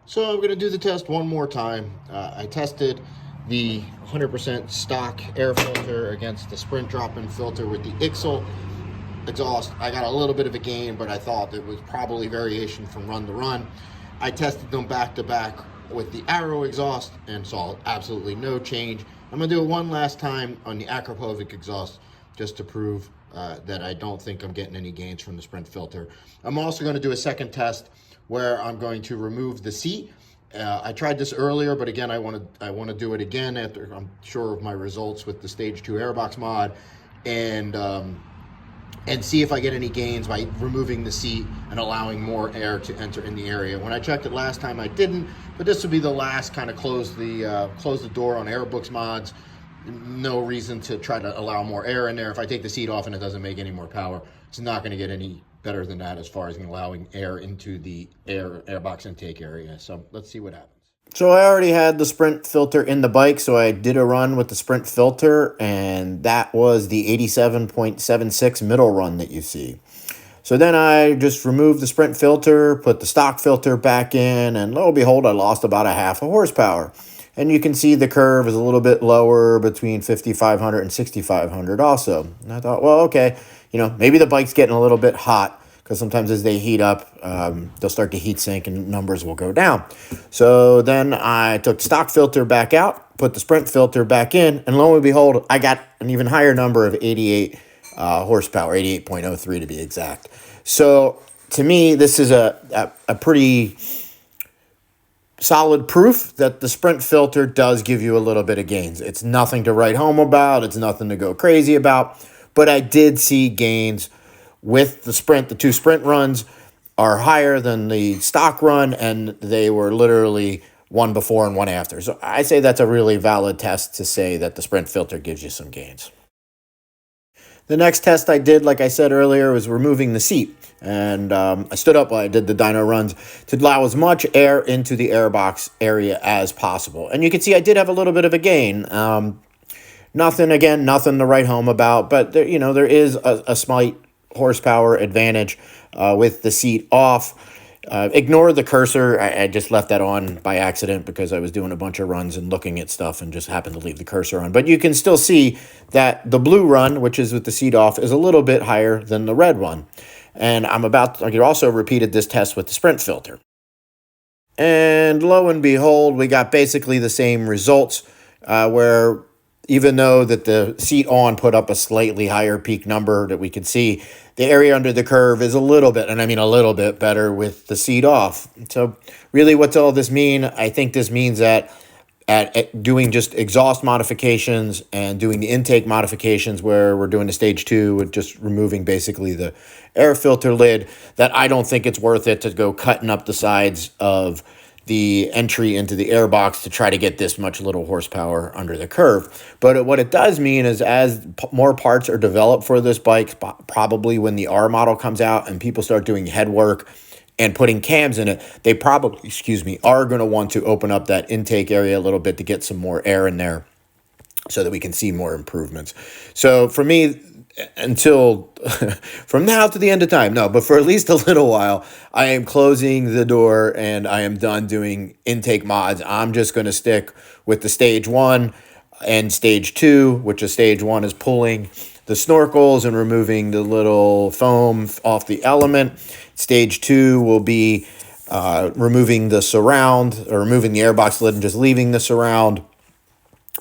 So I'm going to do the test one more time. I tested the 100% stock air filter against the Sprint drop-in filter with the IXL exhaust. I got a little bit of a gain, but I thought it was probably variation from run to run. I tested them back to back with the Arrow exhaust and saw absolutely no change. I'm going to do it one last time on the Akrapovic exhaust just to prove that I don't think I'm getting any gains from the Sprint filter. I'm also going to do a second test where I'm going to remove the seat. I tried this earlier, but again, I want to do it again after I'm sure of my results with the Stage 2 airbox mod, and see if I get any gains by removing the seat and allowing more air to enter in the area. When I checked it last time, I didn't, but this will be the last kind of close the door on Airbooks mods. No reason to try to allow more air in there. If I take the seat off and it doesn't make any more power, it's not going to get any better than that as far as allowing air into the airbox intake area. So let's see what happens. So I already had the Sprint filter in the bike, so I did a run with the Sprint filter, and that was the 87.76 middle run that you see. So then I just removed the Sprint filter, put the stock filter back in, and lo and behold, I lost about a half a horsepower. And you can see the curve is a little bit lower between 5,500 and 6,500 also. And I thought, well, okay, maybe the bike's getting a little bit hot, because sometimes as they heat up, they'll start to heat sink and numbers will go down. So then I took the stock filter back out, put the Sprint filter back in, and lo and behold, I got an even higher number of 88 horsepower, 88.03 to be exact. So to me, this is a pretty solid proof that the Sprint filter does give you a little bit of gains. It's nothing to write home about. It's nothing to go crazy about. But I did see gains with the Sprint. The two Sprint runs are higher than the stock run, and they were literally one before and one after. So I say that's a really valid test to say that the Sprint filter gives you some gains. The next test I did, like I said earlier, was removing the seat. And I stood up while I did the dyno runs to allow as much air into the airbox area as possible. And you can see I did have a little bit of a gain. Nothing to write home about, but there is a slight horsepower advantage with the seat off. Ignore the cursor. I just left that on by accident because I was doing a bunch of runs and looking at stuff and just happened to leave the cursor on. But you can still see that the blue run, which is with the seat off, is a little bit higher than the red one. And I also repeated this test with the Sprint filter. And lo and behold, we got basically the same results where even though that the seat on put up a slightly higher peak number that we could see, the area under the curve is a little bit, and I mean a little bit better with the seat off. So really what's all this mean? I think this means that at doing just exhaust modifications and doing the intake modifications where we're doing the Stage 2 with just removing basically the air filter lid, that I don't think it's worth it to go cutting up the sides of the entry into the airbox to try to get this much little horsepower under the curve. But what it does mean is as more parts are developed for this bike, probably when the R model comes out and people start doing head work and putting cams in it, they probably, are going to want to open up that intake area a little bit to get some more air in there so that we can see more improvements. So for me, until from now to the end of time, but for at least a little while, I am closing the door and I am done doing intake mods. I'm just going to stick with the Stage 1 and Stage 2, which is Stage 1 is pulling the snorkels and removing the little foam off the element. Stage 2 will be removing the surround, or removing the airbox lid and just leaving the surround.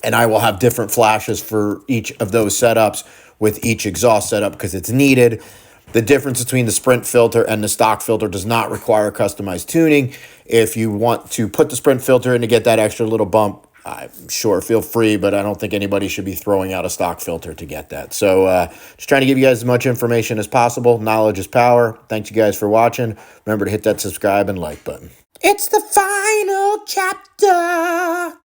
And I will have different flashes for each of those setups with each exhaust setup because it's needed. The difference between the Sprint filter and the stock filter does not require customized tuning. If you want to put the Sprint filter in to get that extra little bump, sure, feel free, but I don't think anybody should be throwing out a stock filter to get that. So just trying to give you guys as much information as possible. Knowledge is power. Thanks you guys for watching. Remember to hit that subscribe and like button. It's the final chapter.